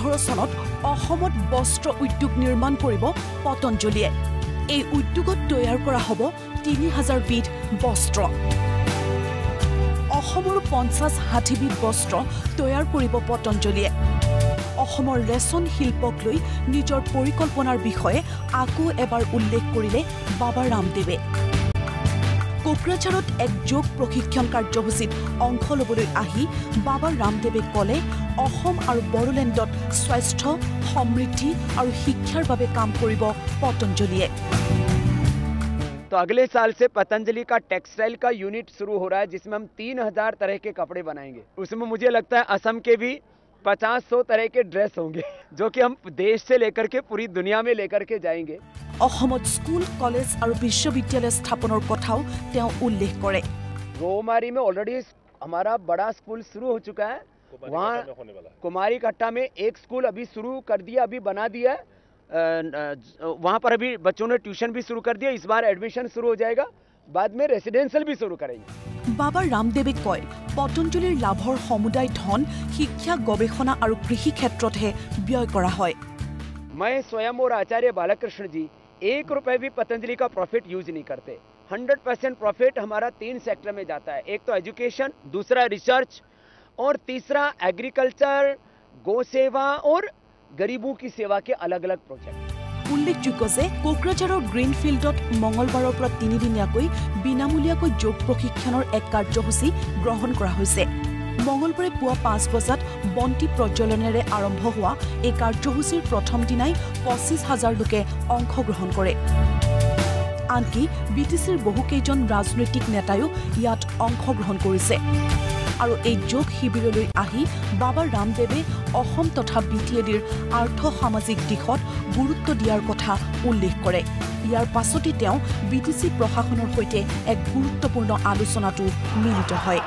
2018 চনত অসমত বস্ত্ৰ উদ্যোগ নিৰ্মাণ কৰিব পতঞ্জলীয়ে। এই উদ্যোগত তৈয়াৰ কৰা হ'ব 3000 বিধ বস্ত্ৰ। অসমৰ 50-60 বিধ বস্ত্ৰ তৈয়াৰ কৰিব পতঞ্জলীয়ে। অসমৰ ৰেচন শিল্পক লৈ নিজৰ পৰিকল্পনাৰ বিষয়ে আকৌ এবাৰ উল্লেখ কৰিলে বাবা ৰামদেৱে। কোকৰাঝাৰত এক যোগ প্ৰশিক্ষণ কাৰ্যসূচীত অংশ ল'বলৈ আহি বাবা ৰামদেৱে ক'লে অসম আৰু বড়োলেণ্ডত স্বাস্থ্য, সমৃদ্ধি আৰু শিক্ষাৰ বাবে কাম কৰিব পতঞ্জলীয়ে। तो अगले साल से पतंजलि का टेक्सटाइल का यूनिट शुरू हो रहा है जिसमें हम 3000 तरह के कपड़े बनाएंगे। उसमें मुझे लगता है असम के भी 50-100 तरह के ड्रेस होंगे जो कि हम देश से लेकर के पूरी दुनिया में लेकर के जाएंगे। অসমত স্কুল, কলেজ আৰু বিশ্ববিদ্যালয় স্থাপনৰ কথাও তেওঁ উল্লেখ কৰে। रोमारी में ऑलरेडी हमारा बड़ा स्कूल शुरू हो चुका है। वहाँ कुमारी कट्टा में एक स्कूल अभी शुरू कर दिया, अभी बना दिया है। वहाँ पर अभी बच्चों ने ट्यूशन भी शुरू कर दिया। इस बार एडमिशन शुरू हो जाएगा, बाद में रेसिडेंशियल भी शुरू करेंगे। বাবা ৰামদেৱে কয় পতঞ্জলীৰ লাভৰ সমুদায় ধন শিক্ষা, গৱেষণা আৰু কৃষি ক্ষেত্ৰতহে ব্যয় কৰা হয়। मैं स्वयं और आचार्य बालकृष्ण जी 1 रुपए भी पतंजलि का प्रॉफिट यूज नहीं करते। 100% प्रॉफिट हमारा 3 सेक्टर में जाता है। एक तो एजुकेशन, दूसरा रिसर्च और तीसरा एग्रीकल्चर, गौ सेवा और गरीबों की सेवा के अलग अलग प्रोजेक्ट। উল্লেখযোগ্য যে কোকৰাঝাৰৰ গ্ৰীণফিল্ডত মঙলবাৰৰ পৰা 3 দিনীয়াকৈ বিনামূলীয়াকৈ যোগ প্ৰশিক্ষণৰ এক কাৰ্যসূচী গ্ৰহণ কৰা হৈছে। মঙলবাৰে পুৱা 5 বজাত বন্তি প্ৰজ্বলনেৰে আৰম্ভ হোৱা এই কাৰ্যসূচীৰ প্ৰথম দিনাই 25,000 লোকে অংশগ্ৰহণ কৰে। আনকি বিটিচিৰ বহুকেইজন ৰাজনৈতিক নেতায়ো ইয়াত অংশগ্ৰহণ কৰিছে। আৰু এই যোগ শিবিৰলৈ আহি বাবা ৰামদেৱে অসম তথা বিটিএডিৰ আৰ্থ-সামাজিক দিশত গুৰুত্ব দিয়াৰ কথা উল্লেখ কৰে। ইয়াৰ পাছতে তেওঁ বিটিচি প্ৰশাসনৰ সৈতে এক গুৰুত্বপূৰ্ণ আলোচনাতো মিলিত হয়।